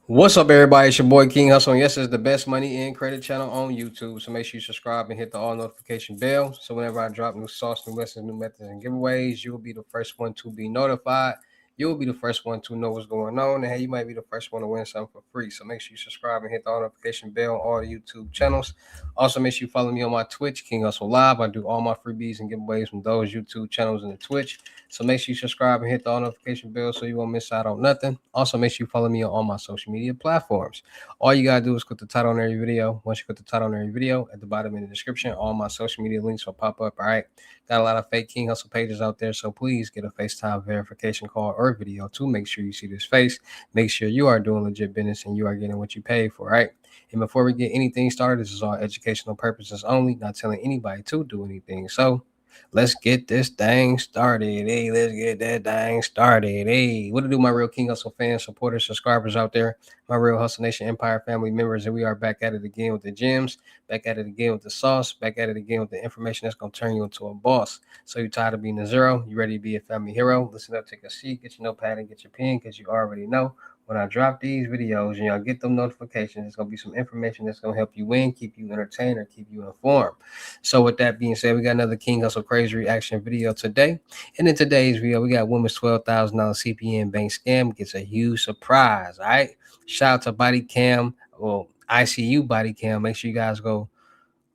What's up, everybody? It's your boy King Hustle, and yes, it's the best money and credit channel on YouTube. So make sure you subscribe and hit the all notification bell. So whenever I drop new sauce, new lessons, new methods, and giveaways, you will be the first one to be notified. You'll be the first one to know what's going on, and hey, you might be the first one to win something for free. So make sure you subscribe and hit the all notification bell on all the YouTube channels. Also, make sure you follow me on my Twitch, King Hustle Live. I do all my freebies and giveaways from those YouTube channels and the Twitch. So make sure you subscribe and hit the all notification bell so you won't miss out on nothing. Also, make sure you follow me on all my social media platforms. All you gotta do is click the title on every video. Once you click the title on every video, at the bottom in the description, all my social media links will pop up. All right. Got a lot of fake King Hustle pages out there, so please get a FaceTime verification call or video to make sure you see this face. Make sure you are doing legit business and you are getting what you pay for, right? And before we get anything started, this is all educational purposes only, not telling anybody to do anything. So let's get this thing started. Hey, let's get that thing started. Hey, what to do, my real King Hustle fans, supporters, subscribers out there, my real Hustle Nation Empire family members, and we are back at it again with the gems, back at it again with the sauce, back at it again with the information that's going to turn you into a boss. So you're tired of being a zero? You ready to be a family hero? Listen up, take a seat, get your notepad and get your pen, because you already know when I drop these videos and y'all get them notifications, it's going to be some information that's going to help you win, keep you entertained, or keep you informed. So with that being said, we got another King Hustle Crazy reaction video today. And in today's video, we got woman's $12,000 CPN bank scam gets a huge surprise. All right. Shout out to Body Cam, well, ICU Body Cam. Make sure you guys go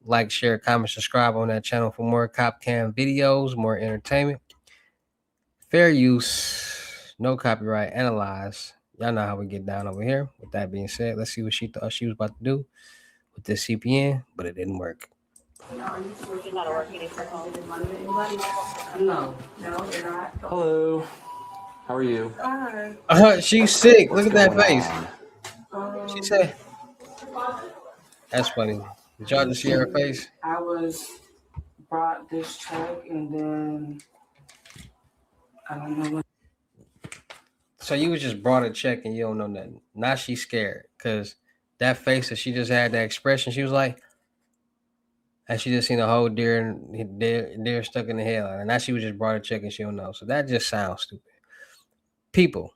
like, share, comment, subscribe on that channel for more cop cam videos, more entertainment. Fair use, no copyright, analyze. Y'all know how we get down over here. With that being said, let's see what she thought she was about to do with this CPN, but it didn't work. No, you're not. Hello. How are you? She's sick. Look at that going face. on? She said, "That's funny." Did y'all just see her face? I was brought this check and then I don't know what. So you was just brought a check and you don't know nothing. Now she's scared because that face that she just had, that expression, she was like, and she just seen a whole deer stuck in the headline. And now she was just brought a check and she don't know. So that just sounds stupid. People,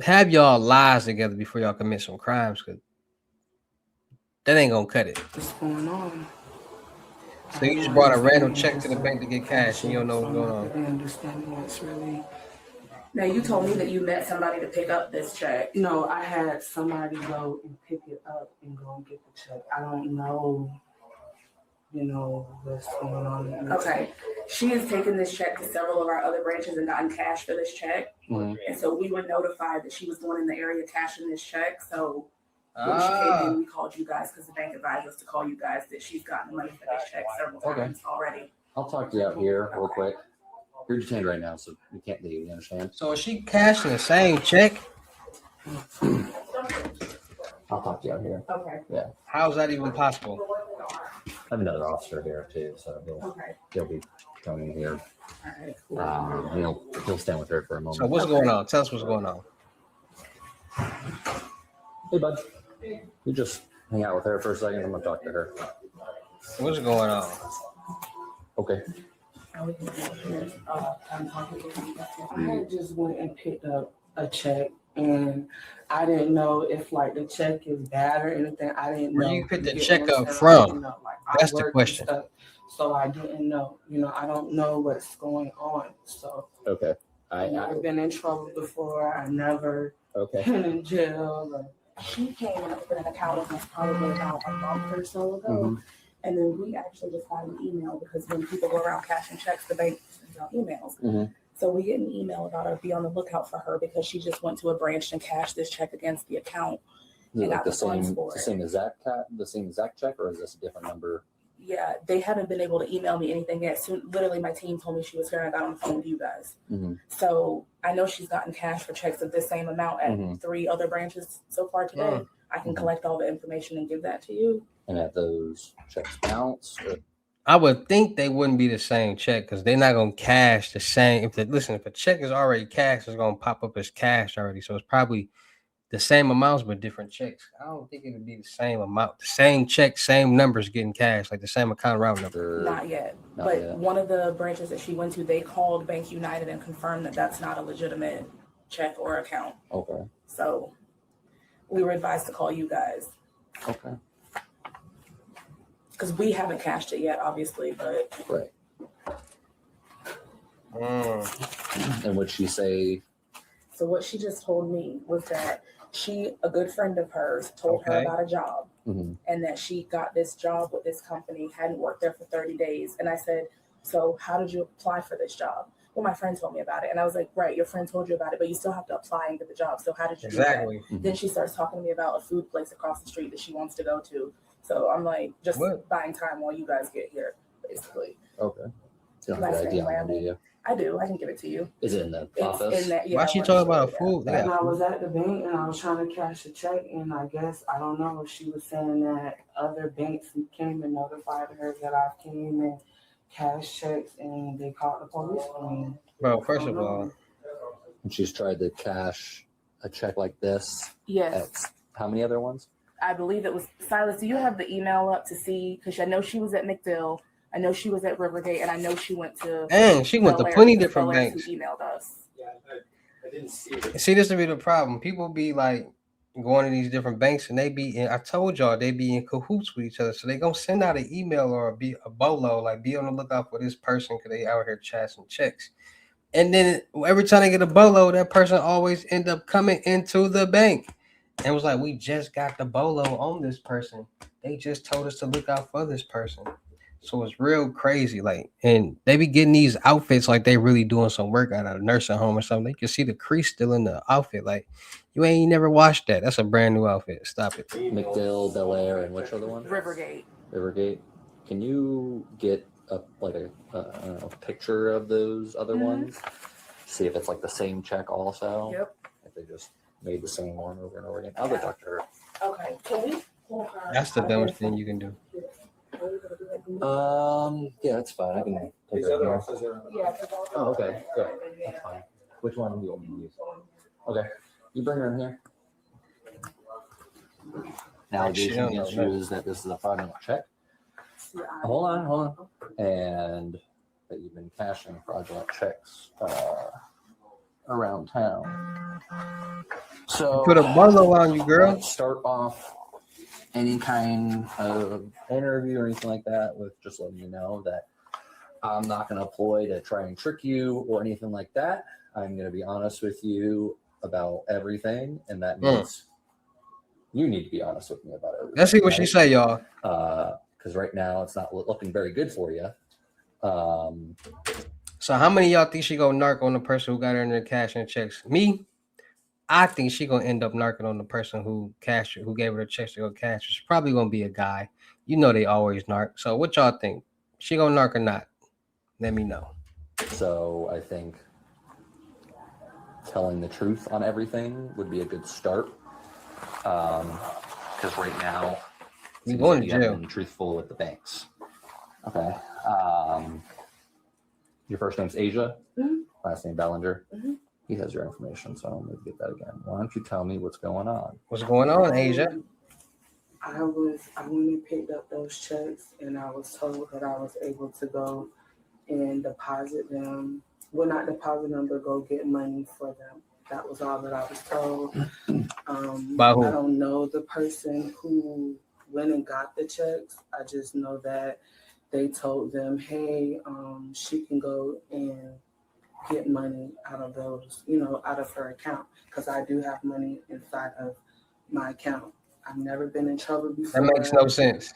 have y'all lies together before y'all commit some crimes, because that ain't gonna cut it. What's going on? So you just brought a random check to the bank to get cash and you don't know what's going on. I understand what's really. Now, you told me that you met somebody to pick up this check. No, I had somebody go and pick it up and go and get the check. I don't know, what's going on. Okay. She has taken this check to several of our other branches and gotten cash for this check. Mm-hmm. And so we were notified that she was going in the area cashing this check. So when she came in, we called you guys because the bank advised us to call you guys that she's gotten money for this check several times already. I'll talk to you out here real quick. You're detained right now, so you can't leave. You understand? So is she cashing the same check? I'll talk to you out here. Okay. Yeah. How is that even possible? I have another officer here too, so he'll be coming in here. All right, cool. He'll stand with her for a moment. So what's going on? Tell us what's going on. Hey, bud. You just hang out with her for a second. I'm gonna talk to her. What's going on? Okay. I just went and picked up a check, and I didn't know if the check is bad or anything. I didn't know. Where you picked the check up from? That's the question. So I didn't know. I don't know what's going on. So Okay. I've been in trouble before. I never been in jail. She came and opened an account with us probably about a month or so ago. Mm-hmm. And then we actually just got an email because when people go around cashing checks, the bank sends out emails. Mm-hmm. So we get an email about her, be on the lookout for her because she just went to a branch and cashed this check against the account. Is it got the the funds same, for the it. same exact check, or is this a different number? Yeah, they haven't been able to email me anything yet. So literally, my team told me she was here and I got on the phone with you guys. Mm-hmm. So I know she's gotten cash for checks of this same amount at 3 other branches so far today. I can collect all the information and give that to you. And at those checks bounce? I would think they wouldn't be the same check because they're not gonna cash the same. If a check is already cashed, it's gonna pop up as cash already. So it's probably the same amounts but different checks. I don't think it would be the same amount, the same check, same numbers getting cashed, like the same account route number. Not yet. But one of the branches that she went to, they called Bank United and confirmed that that's not a legitimate check or account. Okay. So we were advised to call you guys Okay. because we haven't cashed it yet, obviously, but Right. And would she say? so what she just told me was that a good friend of hers told her about a job and that she got this job with this company, hadn't worked there for 30 days. And I said, so how did you apply for this job? Well, my friend told me about it. And I was like, right, your friend told you about it, but you still have to apply and get the job. So how did you do that? Then she starts talking to me about a food place across the street that she wants to go to. So I'm like, just buying time while you guys get here, basically. Okay. You don't have the idea on, do you? I do. I can give it to you. Is it in the office? Why she talking about a food? And I was at the bank and I was trying to cash a check, and I guess I don't know if she was saying that other banks came and notified her that I came and cashed checks and they called the police on me. Bro, first of all, and she's tried to cash a check like this. Yes. How many other ones? I believe it was Silas. Do you have the email up to see? Because I know she was at McDill. I know she was at Rivergate, and I know she went to. And she went to plenty different banks. Who emailed us. Yeah, I didn't see it. See, this would be the problem. People be like going to these different banks, and they be in. I told y'all they be in cahoots with each other, so they gonna send out an email or a bolo, like be on the lookout for this person because they out here chasing checks. And then every time they get a bolo, that person always end up coming into the bank and was like, "We just got the bolo on this person. They just told us to look out for this person." So it's real crazy. Like, and they be getting these outfits like they really doing some work out of a nursing home or something. They can see the crease still in the outfit. Like, you ain't never washed that. That's a brand new outfit. Stop it. McDill, Bel Air, and which other one? Rivergate. Rivergate. Can you get a picture of those other ones? See if it's like the same check also. Yep. If they just made the same one over and over again. I'll go talk to her. Okay. Can we pull her? That's the dumbest thing you can do. Yeah, that's fine. I can take These her other here. offices are. Oh, okay. Good. That's fine. Which one do you want me to use? Okay. You bring her in here. Now, the issue is that this is a fraudulent check. Hold on. And that you've been cashing fraudulent checks around town. So Put a bolo on you, girl. let's start off any kind of interview or anything like that with just letting you know that I'm not going to ploy to try and trick you or anything like that. I'm going to be honest with you about everything, and that means you need to be honest with me about everything. Let's see what she say, y'all. Because right now it's not looking very good for you. So how many of y'all think she gonna narc on the person who got her in the cash and checks? Me, I think she gonna end up narking on the person who cashed her, who gave her the checks to go cash. It's probably gonna be a guy. You know they always narc. So what y'all think? She gonna narc or not? Let me know. So I think telling the truth on everything would be a good start. Because right now, You going to you haven't jail. been truthful with the banks. Okay. Your first name's Asia, last name Bellinger. He has your information, so I'm going to get that again. Why don't you tell me what's going on? What's going on, Asia? I went and picked up those checks, and I was told that I was able to go and deposit them. Well, not deposit them, but go get money for them. That was all that I was told. By who? I don't know the person who went and got the checks. I just know that they told them, hey, she can go and get money out of those, out of her account, because I do have money inside of my account. I've never been in trouble before. That makes no sense.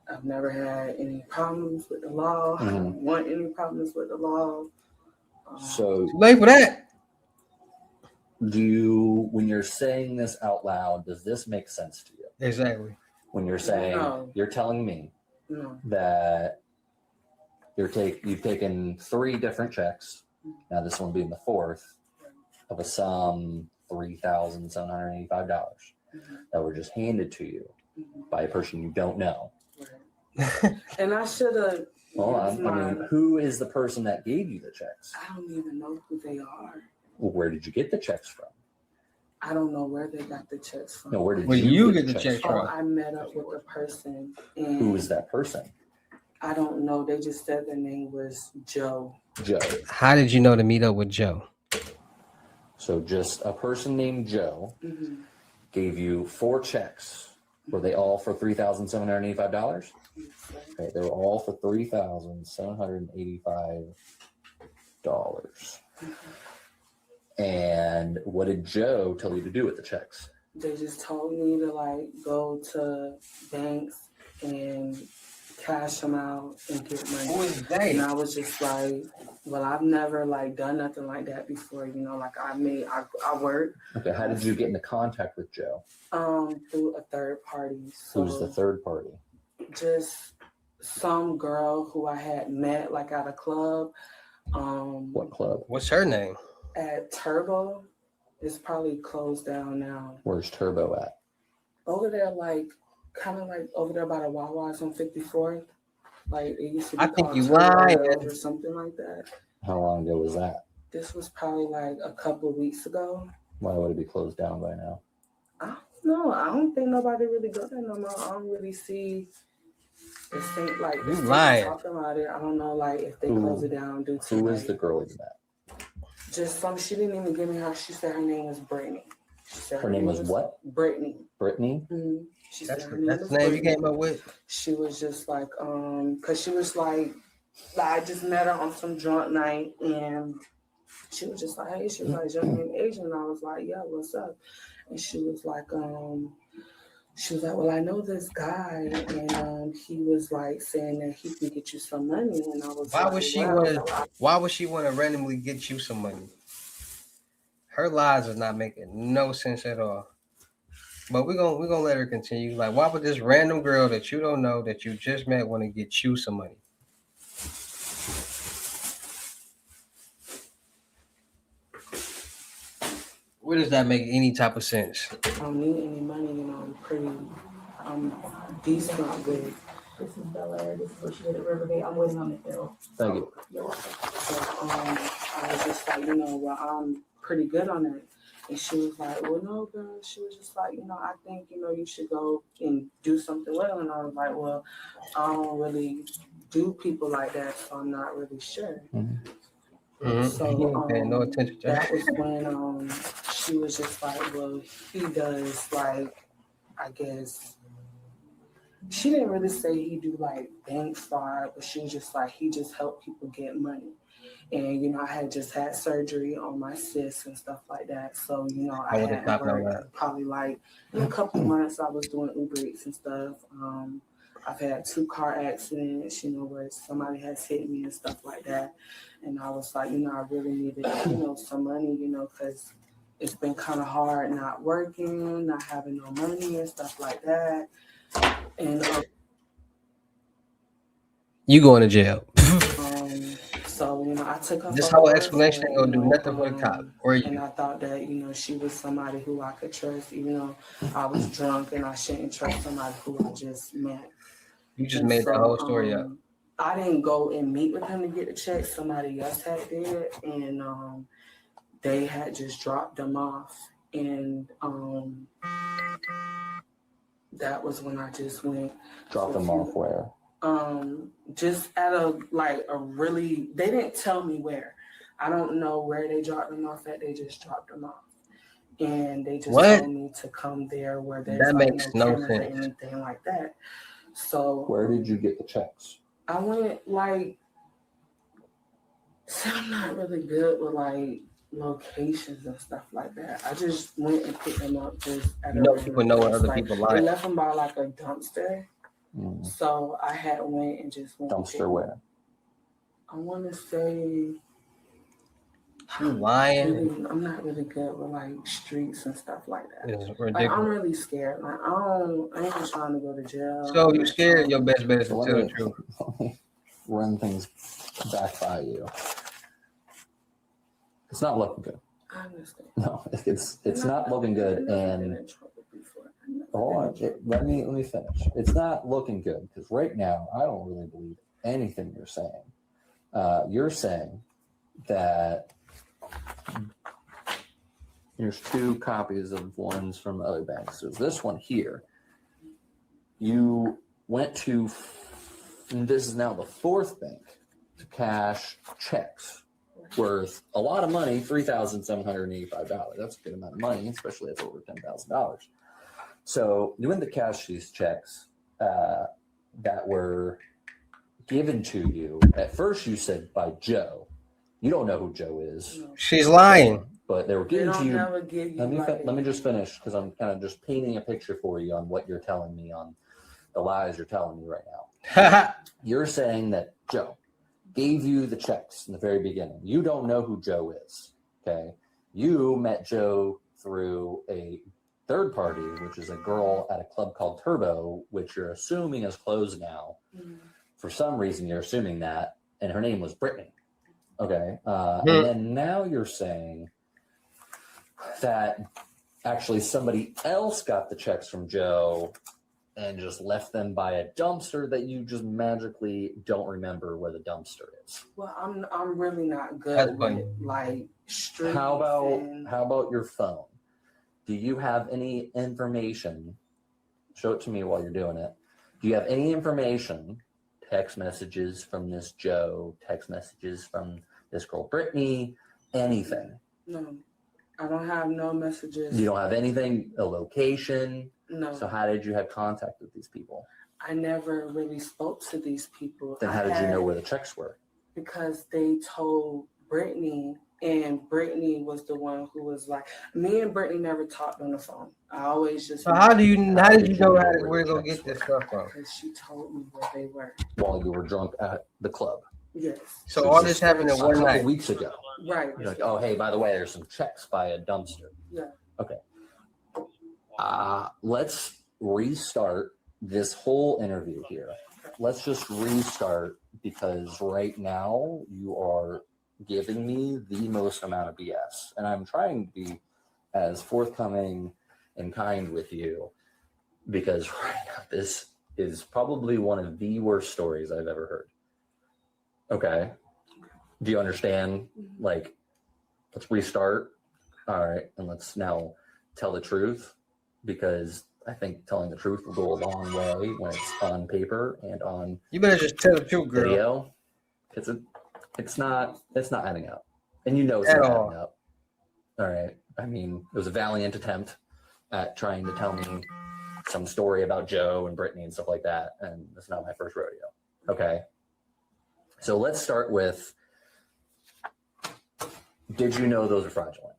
I've never had any problems with the law. I don't want any problems with the law. So Too late for that. when you're saying this out loud, does this make sense to you? Exactly. When you're saying, No. you're telling me No. that you've taken 3 different checks, now this one being the 4th, of a sum $3,785 that were just handed to you by a person you don't know. Right. And I should have. Well, I mean, who is the person that gave you the checks? I don't even know who they are. Well, where did you get the checks from? I don't know where they got the checks from. No, where did Where you get the checks Oh, from? I met up with the person. And Who was that person? I don't know. They just said their name was Joe. Joe. How did you know to meet up with Joe? So just a person named Joe Mm-hmm. gave you 4 checks. Were they all for $3,785? Okay, they were all for $3,785. And what did Joe tell you to do with the checks? They just told me to like go to banks and cash them out and get money. Who is And they? I was just like, well, I've never like done nothing like that before. You know, like I work. Okay, how did you get into contact with Joe? Through a third party. So Who's the third party? just some girl who I had met like at a club. What club? What's her name? At Turbo. It's probably closed down now. Where's Turbo at? Over there, like kind of like over there by the Wawa's on 54th. Like it used to be I think called you Turbo lying. or something like that. How long ago was that? This was probably like a couple of weeks ago. Why would it be closed down by now? I don't know. I don't think nobody really go there no more. I don't really see the same like You the lying. talking about it. I don't know like if they close it down due to Who like, is the girl you met? just some. She didn't even give me her. She said her name was Brittany. She said Her name was what? Brittany. Brittany? Mm-hmm. She That's said her that's was the name you Brittany. came up with. She was just like, cause she was like I just met her on some drunk night and she was just like, hey, she was like, young man Asian. And I was like, yeah, what's up? And she was like, well, I know this guy and he was like saying that he can get you some money. And I was Why like, would she well, want to randomly get you some money? Her lies is not making no sense at all. But we're gonna let her continue. Like, why would this random girl that you don't know that you just met want to get you some money? Where does that make any type of sense? I don't need any money, you know, I'm decent with. This is Bel Air. This is what she did at Rivergate. I'm waiting on the bill. Thank you. You're welcome. So I was just like, you know, well, I'm pretty good on it. And she was like, well, no, girl. She was just like, you know, I think, you know, you should go and do something with them. And I was like, well, I don't really do people like that, so I'm not really sure. Mm-hmm. So He ain't paying no attention to that her. was when she was just like, well, he does like, I guess, she didn't really say he do like bank fraud, but she was just like, he just helped people get money. And, you know, I had just had surgery on my cyst and stuff like that. So, you know, I would've had stopped on worked probably like in a couple of months I was doing Uber Eats and stuff. I've had 2 car accidents, you know, where somebody has hit me and stuff like that. And I was like, you know, I really needed, you know, some money, you know, because it's been kind of hard not working, not having no money and stuff like that. And You going to jail. so, you know, I took her. This for whole her explanation ain't word, gonna do nothing for the cop or And you. I thought that, you know, she was somebody who I could trust, even though I was drunk and I shouldn't trust somebody who I just met. You just And made the so, whole story up. I didn't go and meet with him to get the check. Somebody else had did, and they had just dropped them off. And that was when I just went. Drop them off where? Just at a really. They didn't tell me where. I don't know where they dropped them off at. They just dropped them off, and they just told me to come there where there's That makes no cameras or sense. anything like that. So Where did you get the checks? I went so I'm not really good with locations and stuff like that. I just went and picked them up just at You know, a people know where place. other people They lie. left them by a dumpster. So I had went and just went. Dumpster where? I want to say. You lying? Really, I'm not really good with streets and stuff like that. It's I'm ridiculous. really scared. I ain't just trying to go to jail. So you scared? Your best bet is to Let tell me- the truth. let me run things back by you. It's not looking good. I understand. No, it's not looking good. And hold on, let me finish. It's not looking good because right now I don't really believe anything you're saying. You're saying that here's 2 copies of ones from other banks. There's this one here. You went to, and this is now the 4th bank, to cash checks. worth a lot of money, $3,785. That's a good amount of money, especially if it's over $10,000. So doing the cash these checks that were given to you, at first you said by Joe. You don't know who Joe is. She's lying. But they were They given to don't you. never give you Let me just finish because I'm kind of just painting a picture for you on what you're telling me, on the lies you're telling me right now. You're saying that Joe gave you the checks in the very beginning. You don't know who Joe is. Okay. You met Joe through a third party, which is a girl at a club called Turbo, which you're assuming is closed now. Mm-hmm. For some reason, you're assuming that, and her name was Brittany. Okay. And then now you're saying that actually somebody else got the checks from Joe and just left them by a dumpster that you just magically don't remember where the dumpster is. Well, I'm really not good with like streets. How about your phone? Do you have any information? Show it to me while you're doing it. Do you have any information? Text messages from this Joe, text messages from this girl Brittany, anything? No, I don't have no messages. You don't have anything, a location? No. So how did you have contact with these people? I never really spoke to these people. Then how did you know where the checks were? Because they told Brittany, and Brittany was the one who was like, me and Brittany never talked on the phone. I always just. So how did you know where to go get this stuff from? Because she told me where they were. While you were drunk at the club. Yes. So all this happened in one night. Weeks ago. Right. You're like, oh, hey, by the way, there's some checks by a dumpster. Yeah. Okay. Let's restart this whole interview here. Let's just restart because right now you are giving me the most amount of BS. And I'm trying to be as forthcoming and kind with you because right now this is probably one of the worst stories I've ever heard. Okay. Do you understand? Like, let's restart. All right. And let's now tell the truth because I think telling the truth will go a long way when it's on paper and on. You better just tell the truth, girl. Video. It's not adding up. And you know it's not adding up. All right. I mean, it was a valiant attempt at trying to tell me some story about Joe and Brittany and stuff like that. And it's not my first rodeo. Okay. So let's start with, did you know those are fraudulent?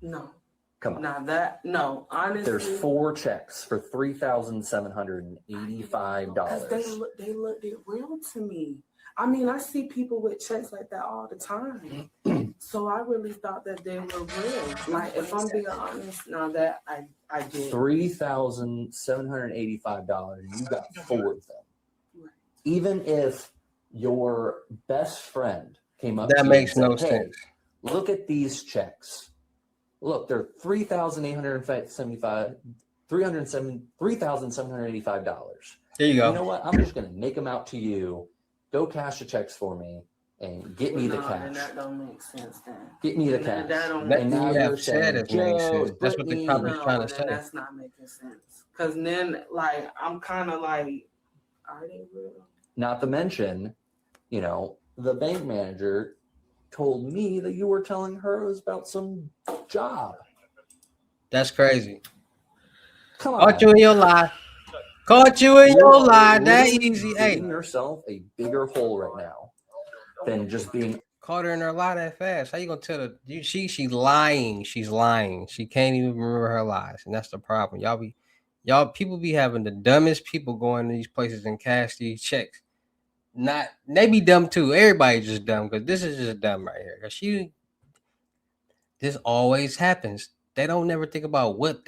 No. Come on. No, honestly. There's 4 checks for $3,785. They looked real to me. I mean, I see people with checks like that all the time. So I really thought that they were real. Like, if I'm being honest, now that I did. $3,785. You got 4 of them. Right. Even if your best friend came up that to you makes and said, no hey, sense. Look at these checks. Look, they're $3,785. There you go. You know what? I'm just going to make them out to you. Go cash the checks for me and get me the cash. And that don't make sense then. Get me the cash. And now you're saying it makes sense. That's what the cop is trying to say. That's not making sense. Because then, like, I'm kind of like, are they real? Not to mention, you know, the bank manager told me that you were telling her it was about some job. That's crazy. Come on. Caught you in your lie. Caught you in your lie. That easy. Hey, giving yourself a bigger hole right now than just being. Caught her in her lie that fast. How you gonna tell her? She's lying. She's lying. She can't even remember her lies, and that's the problem. Y'all people be having the dumbest people going to these places and cash these checks. They be dumb too. Everybody's just dumb because this is just dumb right here. Cause this always happens. They don't never think about what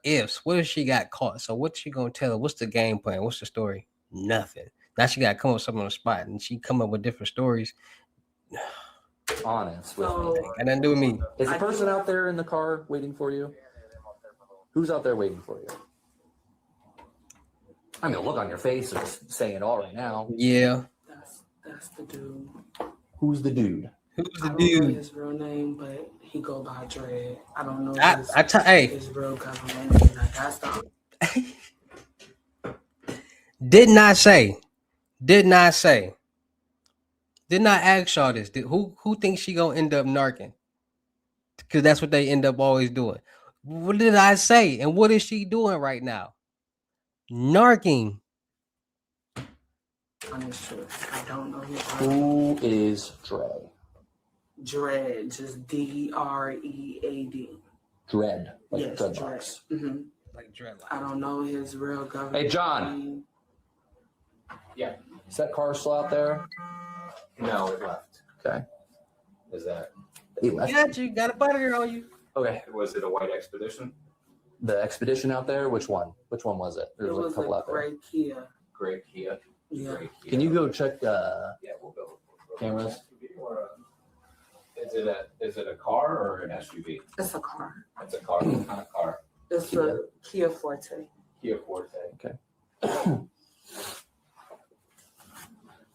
ifs. What if she got caught? So what she gonna tell her? What's the game plan? What's the story? Nothing. Now she gotta come up with something on the spot, and she come up with different stories. Honest with me. Got nothing to do with me. Is the person out there in the car waiting for you? Who's out there waiting for you? I mean, the look on your face is saying it all right now. Yeah. That's the dude. Who's the dude? Who's the I don't dude? know his real name, but he go by Dread. I don't know his real government name. Like, that's the. Did not say. Did not ask y'all this. Who thinks she gonna end up narking? Because that's what they end up always doing. What did I say? And what is she doing right now? Narking. I'm sure. I don't know his name. Who is Dre? Dread, just DREAD. Dread, like Yes, dreadlocks. Mm-hmm. Like dreadlock. I don't know his real government. Hey, John. name. Is that car still out there? No, it left. Okay. Is that, He left. Got a butter on you. Okay. was it a white expedition? The expedition out there. Which one? Which one was it? There It was was a couple a out there. gray Kia. Gray Kia. Yeah. Gray Kia. Can you go check? Yeah, we'll go. Cameras? Is it a car or an SUV? It's a car. It's a car. What kind of car? It's a Kia Forte. Kia Forte.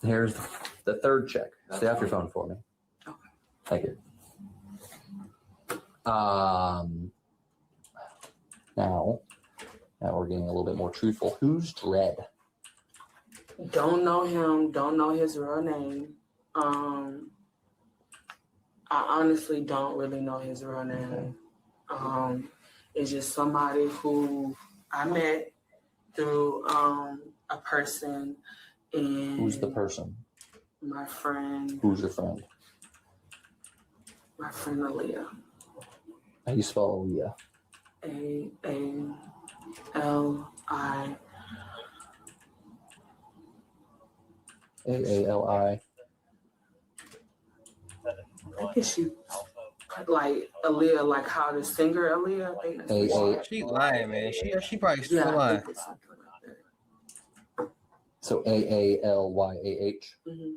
Here's the third check. Stay off your phone for me. Okay. Thank you. Now we're getting a little bit more truthful. Who's Dread? Don't know him. Don't know his real name. I honestly don't really know his real name. It's just somebody who I met through a person. And Who's the person? my friend. Who's your friend? My friend Aaliyah. How do you spell Aaliyah? AALI. AALI. I think she like Aaliyah, like how the singer Aaliyah. I think that's what AA. She lying, man. She probably she- still yeah, I lying. think it's something like that. So AALYAH. Mhm.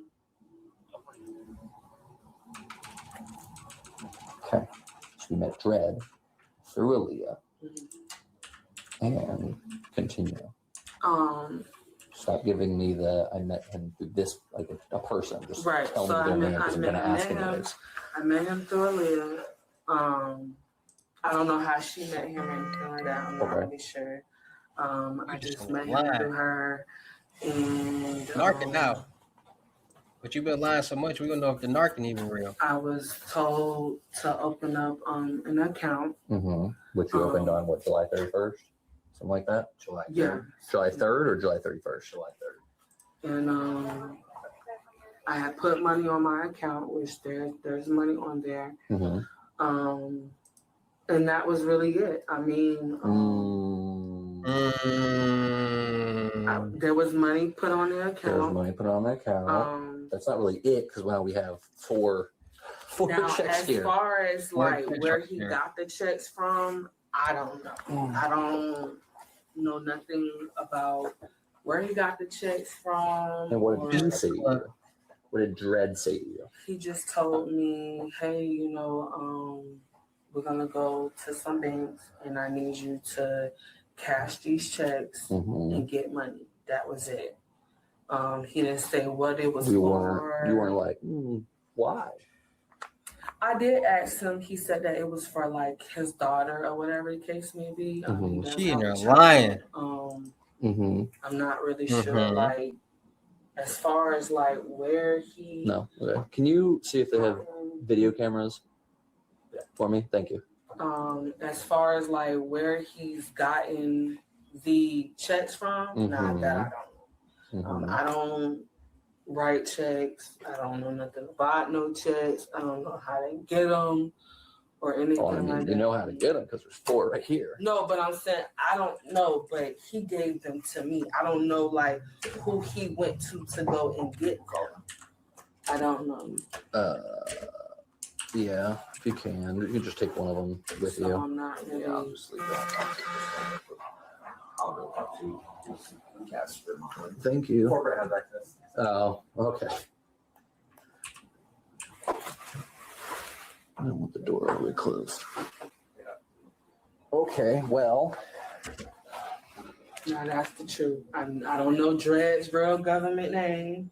Okay. So we met Dread through Aaliyah Mhm. and continue. Um, Stop giving me the I met him through this, like a person. Just Right, tell so me I their met- name I because I'm met- going to I ask met him. anyways. I met him through Aaliyah. I don't know how she met him or anything like that. I'm not Okay. really sure. I You just just gonna met lie. him through her. And Narking now. But you've been lying so much, we don't know if the narking even real. I was told to open up an account. Mm-hmm. Which you opened on what, July 31st? Something like that? July 3rd. Yeah. July 3rd or July 31st? July 3rd. And I had put money on my account, which there's money on there. Mm-hmm. And that was really it. I mean, there was money put on the There's account. money put on the account. That's not really it because now we have four Now, checks as here. far as Four like checks where right he there. got the checks from, I don't know. I don't know nothing about where he got the checks from. And what or- did he say to you? What did Dread say to you? He just told me, hey, we're gonna go to some banks and I need you to cash these checks Mm-hmm. and get money. That was it. He didn't say what it was You for. weren't like, why? I did ask him. He said that it was for like his daughter or whatever the case may be. Mhm. That's She in how there the child- lying. Mm-hmm. I'm not really sure. Mhm. Like, as far as like where he. No. Okay. Can you see if they have video cameras for me? Thank you. As far as like where he's gotten the checks from, not that I don't. Mm-hmm. I don't write checks. I don't know nothing about no checks. I don't know how they get them or anything Oh, I mean, like you that. know how to get them because there's four right here. No, but I'm saying I don't know, but he gave them to me. I don't know like who he went to go and get them. I don't know. Yeah, if you can just take one of them with So you. I'm not really. Yeah, I'll just leave that. I'll go talk to Casper. Thank you. Corporate has access. Oh, okay. I don't want the door all the way closed. Okay, well, No, that's the truth. I don't know Dred's real government name.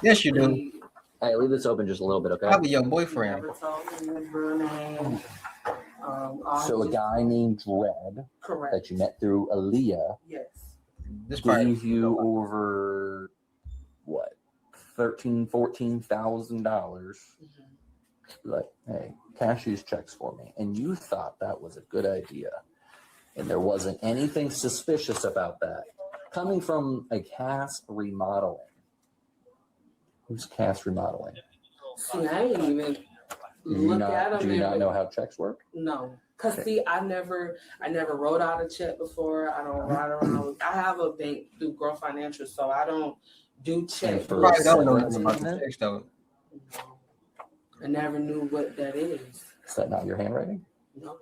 Yes, you do. He hey, leave this open just a little bit, okay? Probably your boyfriend. never told me his real name. All So a he- guy named Dread Correct. that you met through Aaliyah Yes. This part. gave you over what, $14,000, like, hey, cash these checks for me. And you thought that was a good idea. And there wasn't anything suspicious about that. Coming from a Cass Remodeling. Who's Cass Remodeling? See, I ain't even Do you look at them. not, do you not know how checks work? No. Cause see, I never wrote out a check before. I don't ride around. I have a bank through Grow Financial, so I don't do checks. for Probably don't know severance nothing about the payment? checks though. I never knew what that is. Is that not your handwriting? No,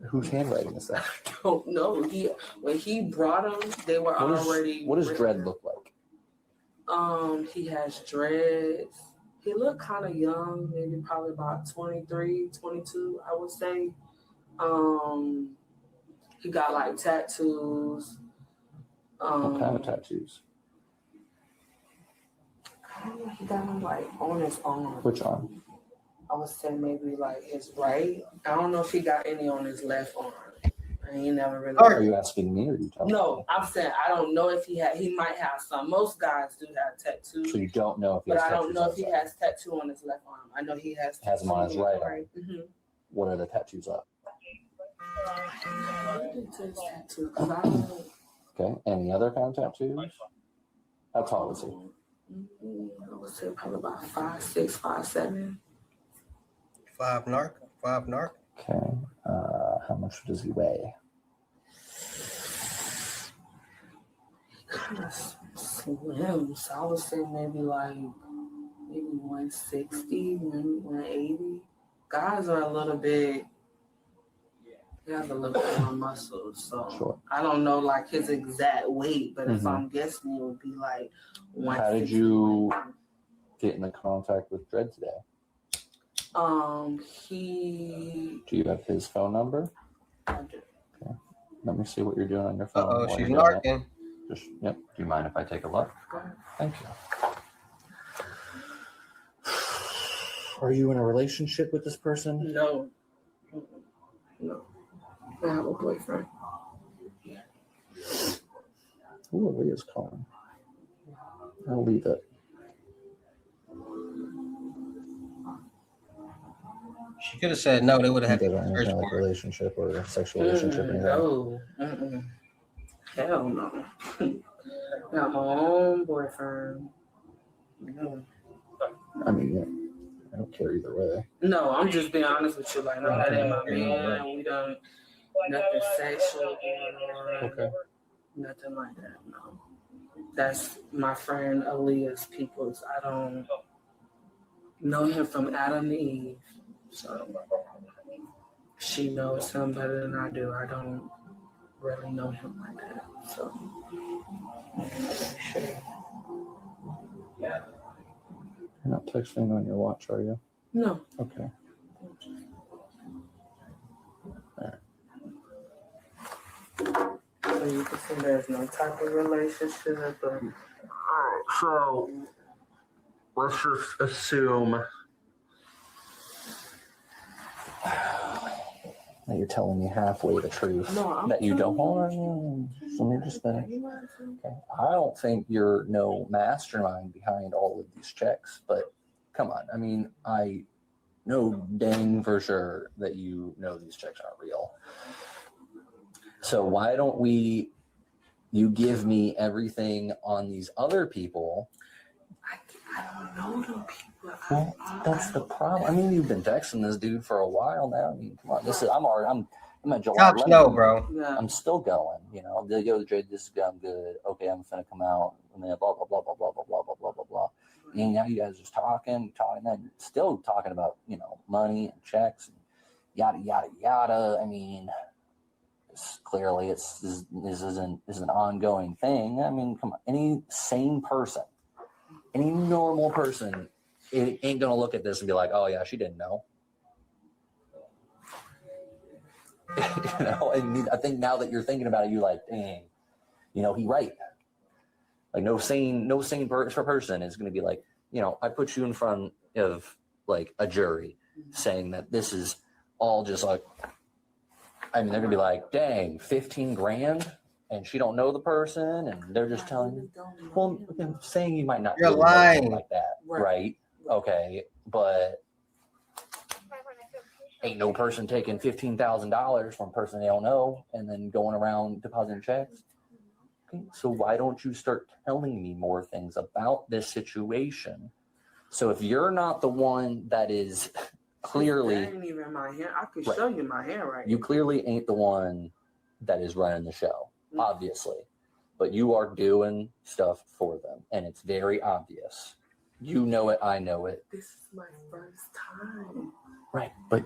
Whose handwriting is that? I don't know. When he brought them, they were already. What does written. Dread look like? He has dreads. He looked kind of young, maybe probably about 23, 22, I would say. He got like tattoos. What kind of tattoos? He got them like on his arm. Which arm? I would say maybe like his right. I don't know if he got any on his left arm. I ain't never really. Are you asking me or are you telling me? No, I'm saying I don't know if he might have some. Most guys do have tattoos. So you don't know if he But has I don't tattoos know on if he his has tattoo on his left arm. I know he has. Has them on his right arm. Mm-hmm. What are the tattoos up? Okay. Any other kind of tattoos? How tall is he? I would say probably about 5'6", 5'7". 5 narc. Okay. How much does he weigh? Kind of slim, so I would say maybe 160, 180. Guys are a little bit. He has a little bit more muscles, so Sure. I don't know like his exact weight, but if Mhm. I'm guessing, it would be like 160. How did you get into contact with Dread today? Do you have his phone number? I do. Okay. Let me see what you're doing on your phone. while She's you're doing it. narking. Just, yep. Do you mind if I take a look? Thank you. Are you in a relationship with this person? No. No. I have a boyfriend. Ooh, Leah's calling. I'll leave it. She could have said no. They would have had They to don't have search like a for it. relationship or a sexual relationship or anything. No. Hell no. Got my own boyfriend. No. I mean, yeah, I don't care either way. No, I'm just being honest with you. Like, no, that ain't my man. We done nothing sexual going on. Okay. Nothing like that. No. That's my friend Aaliyah's peoples. I don't know him from Adam to Eve. So she knows him better than I do. I don't really know him like that. So sure. You're not texting on your watch, are you? No. Okay. So you can see there's no type of relationship. But... Alright, so let's just assume. That you're telling me halfway the truth. No, I'm that you don't telling want. Let me just finish. Okay. I don't think you're no mastermind behind all of these checks, but come on. I mean, I know dang for sure that you know these checks aren't real. So why don't you give me everything on these other people? I don't know them people. Well, that's the problem. I mean, you've been texting this dude for a while now. I mean, come on. I'm at July. Top snow, bro. Yeah. I'm still going, you know. Yo, Dre, this is good. I'm good. Okay, I'm gonna come out, and then blah blah blah blah blah blah blah blah blah blah blah. And now you guys just talking, and still talking about money and checks, and yada yada yada. I mean, clearly this isn't an ongoing thing. I mean, come on, any sane person, any normal person, it ain't gonna look at this and be like, oh yeah, she didn't know. And I think now that you're thinking about it, you're like, dang, he right. Like no sane person is going to be like, I put you in front of like a jury saying that this is all just like, I mean, they're going to be like, dang, 15 grand and she don't know the person and they're just telling you, well, saying you might not You're really know lying like that. right? Okay, but ain't no person taking $15,000 from a person they don't know and then going around depositing checks. Okay, so why don't you start telling me more things about this situation? So if you're not the one that is clearly, that ain't even my hand. I could Right. show you my handwriting. you clearly ain't the one that is running the show, obviously, but you are doing stuff for them, and it's very obvious. You know it, I know it. This is my first time. Right, but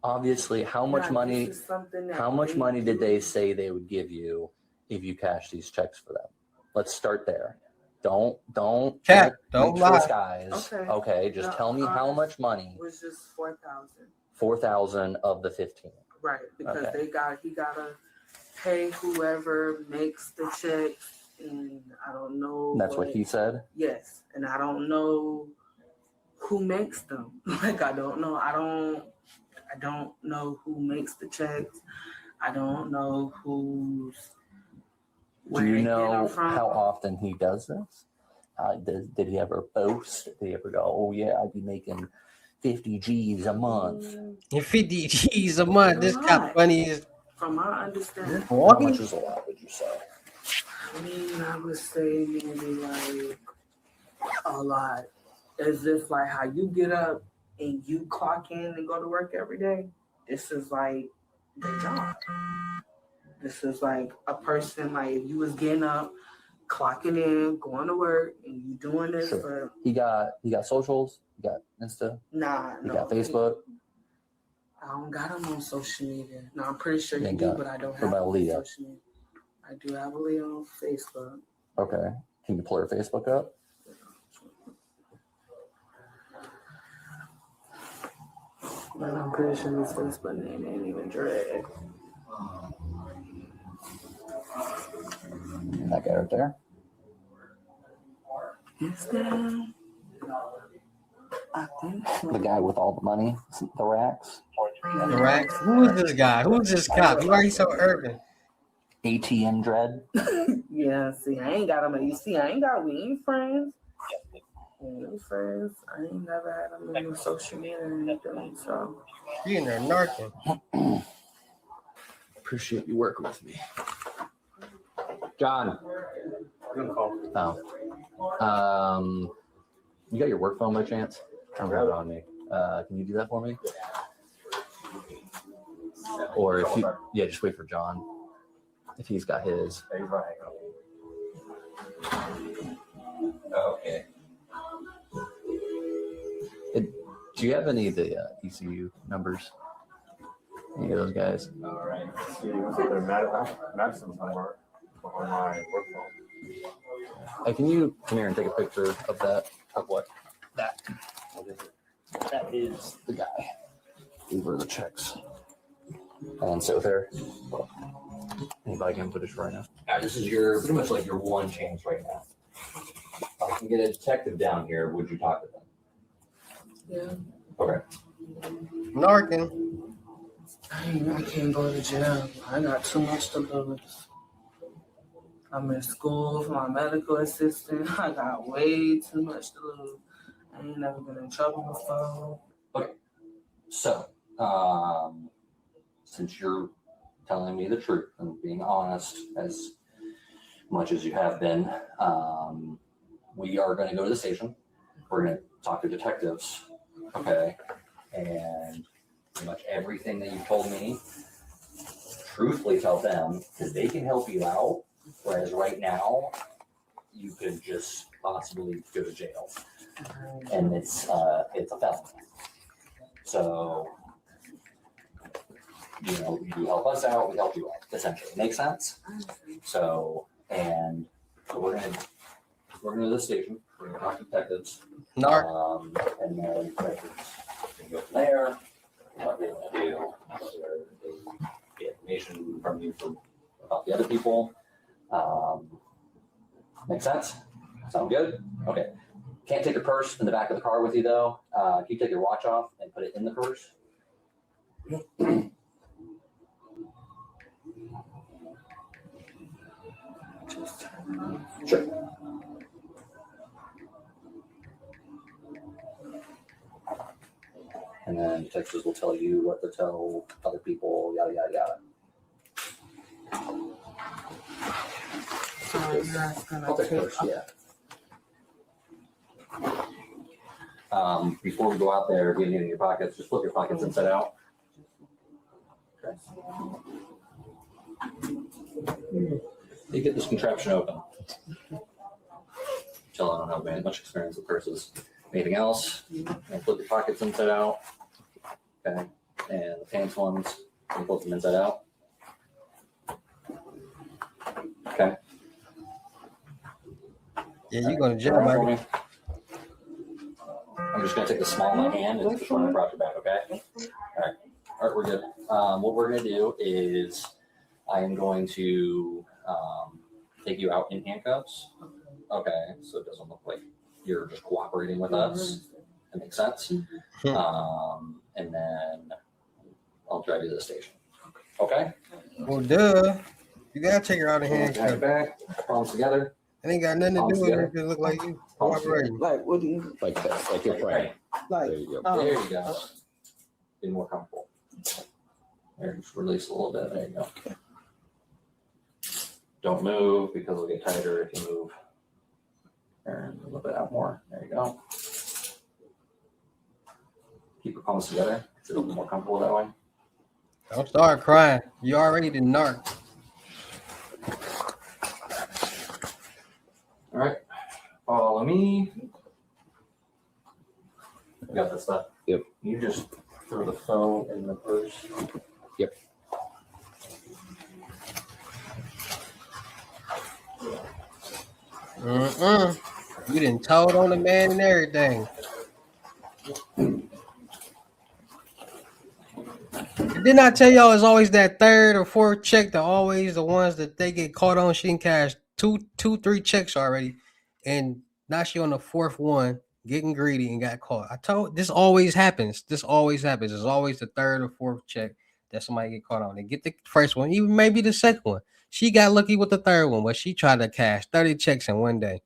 obviously, how much Now, money? this is something that How much they money did do. they say they would give you if you cash these checks for them? Let's start there. Don't Cat, don't reach for the lie. skies. Okay, just tell me how much money. It was just 4,000. 4,000 of the 15. Right, because Okay. he gotta pay whoever makes the checks, and I don't know. That's what he said. Yes, and I don't know who makes them. Like I don't know who makes the checks. I don't know who's. Do you know from. how often he does this? Did he ever boast? Did he ever go, "Oh yeah, I'd be making 50 G's a month"? You're 50 G's a month. This cop money is. From my understanding, How much is a lot? Would you say? I mean, I would say maybe like a lot. As if like how you get up and you clock in and go to work every day. This is like the job. This is like a person like if you was getting up, clocking in, going to work, and you doing this for. He got socials. He got Insta. He got Facebook. I don't got him on social media. No, I'm pretty sure you Ain't do, got- but I don't what have him about on Leah? social media. I do have a Leah on Facebook. Okay. Can you pull her Facebook up? But I'm pretty sure his Facebook name ain't even Dredd. That guy right there. Is that? I think so. The guy with all the money, the racks. The racks. Who is this guy? Who's this cop? Why he so urban? ATM Dread. Yeah, see, I ain't got him. You see, we ain't friends. We ain't friends. I ain't never had him on social media or anything, so. He in there narking. Appreciate you working with me. John. Oh. You got your work phone by chance? I don't have it on me. Can you do that for me? Or if you, just wait for John. If he's got his. Okay. Do you have any of the ECU numbers? Any of those guys? All right. See, their Madison's number on my work phone. Hey, can you come here and take a picture of that? Of what? That. What is it? That is the guy. These were the checks. And so there. Anybody can put this right now. This is your pretty much like your one chance right now. If I can get a detective down here, would you talk to them? Yeah. Okay. Narking. I can't go to jail. I got too much to lose. I'm in school for my medical assistant. I got way too much to lose. I ain't never been in trouble before. Okay. So, since you're telling me the truth and being honest as much as you have been, we are going to go to the station. We're going to talk to detectives. Okay. And pretty much everything that you've told me, truthfully tell them, because they can help you out. Whereas right now, you could just possibly go to jail, and it's a felony. So, you help us out, we help you out. Essentially, make sense? So, and we're gonna go to the station. We're gonna talk to detectives. Narc. And then detectives can go from there. What they want to do, whether they get information from you about the other people. Make sense? Sound good? Okay. Can't take your purse in the back of the car with you though. Can you take your watch off and put it in the purse? Sure. and then detectives will tell you what to tell other people, yada, yada, yada. So you're just gonna I'll take first, yeah. Before we go out there, get anything in your pockets, just flip your pockets inside out. Okay. You get this contraption open. Tell I don't have very much experience with purses. Anything else? And flip your pockets inside out. Okay. And the pants ones, and flip them inside out. Okay. Yeah, you're going to jail, Alright, baby. for me. I'm just going to take the small in my hand and just run across your back, okay? All right, we're good. What we're going to do is I am going to take you out in handcuffs. Okay, so it doesn't look like you're just cooperating with us. That makes sense. And then I'll drive you to the station. Okay? Well, duh. You got to take her out of hand. Hand back, palms together. It ain't got nothing to do with it. It look like you cooperating. Like, what do you Like that, like you're praying. like? There you go. There you go. Be more comfortable. There, just release a little bit. There you go. Don't move because it'll get tighter if you move. And a little bit out more. There you go. Keep your palms together. Feel more comfortable that way. Don't start crying. You already the narc. All right. Follow me. You got this stuff? Yep. You just throw the phone in the purse. Yep. You done told on the man and everything. Didn't I tell y'all it's always that third or fourth check that always the ones that they get caught on? She can cash two, 3 checks already. And now she on the fourth one getting greedy and got caught. I told this always happens. This always happens. It's always the third or fourth check that somebody get caught on. They get the first one, even maybe the second one. She got lucky with the third one, but she tried to cash 30 checks in one day.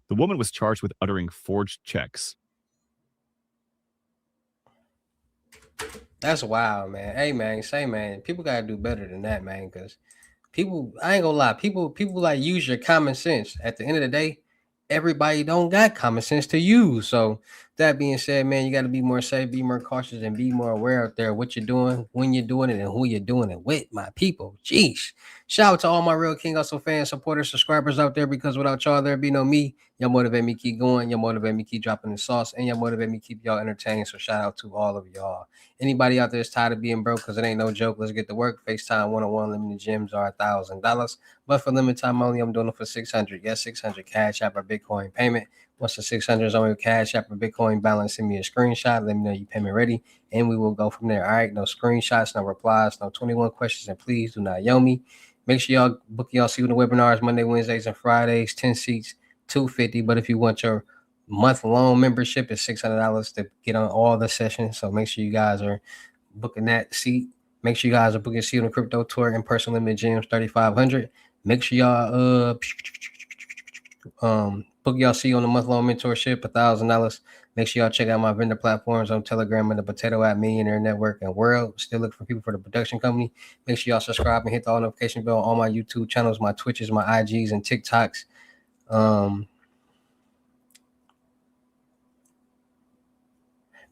The woman was charged with uttering forged checks. That's wild, man. Hey, man, say, man, people gotta do better than that, man. Because people, I ain't gonna lie, people like use your common sense. At the end of the day, everybody don't got common sense to use. So that being said, man, you got to be more safe, be more cautious, and be more aware out there what you're doing, when you're doing it, and who you're doing it with, my people. Jeez. Shout out to all my Real King Hussle fans, supporters, subscribers out there, because without y'all, there'd be no me. Y'all motivate me keep going. Y'all motivate me keep dropping the sauce, and y'all motivate me keep y'all entertained. So shout out to all of y'all. Anybody out there is tired of being broke because it ain't no joke, let's get to work. FaceTime one-on-one limited gyms are $1,000. But for limited time only, I'm doing it for $600. Yes, $600 Cash App or Bitcoin payment. Once the $600 is on your Cash App or Bitcoin balance, send me a screenshot. Let me know you payment ready, and we will go from there. All right, no screenshots, no replies, no 21 questions, and please do not yell me. Make sure y'all book y'all see the webinars Monday, Wednesdays, and Fridays. 10 seats, $250. But if you want your month-long membership, it's $600 to get on all the sessions. So make sure you guys are booking that seat. Make sure you guys are booking a seat on the crypto tour in person limited gyms, $3,500. Make sure y'all book y'all seat on the month-long mentorship, $1,000. Make sure y'all check out my vendor platforms on Telegram and the Potato App Millionaire Network and World. Still looking for people for the production company. Make sure y'all subscribe and hit the all notification bell on all my YouTube channels, my Twitches, my IGs, and TikToks.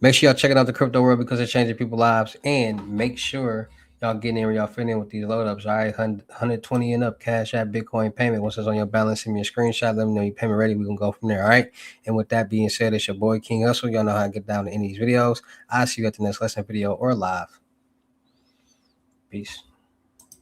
Make sure y'all checking out the crypto world because it's changing people's lives. And make sure y'all getting in where y'all fit in with these load ups. All right, 120 and up Cash App Bitcoin payment. Once it's on your balance, send me a screenshot. Let me know your payment ready. We can go from there. All right. And with that being said, it's your boy King Hussle. Y'all know how to get down to any of these videos. I'll see you at the next lesson video or live. Peace.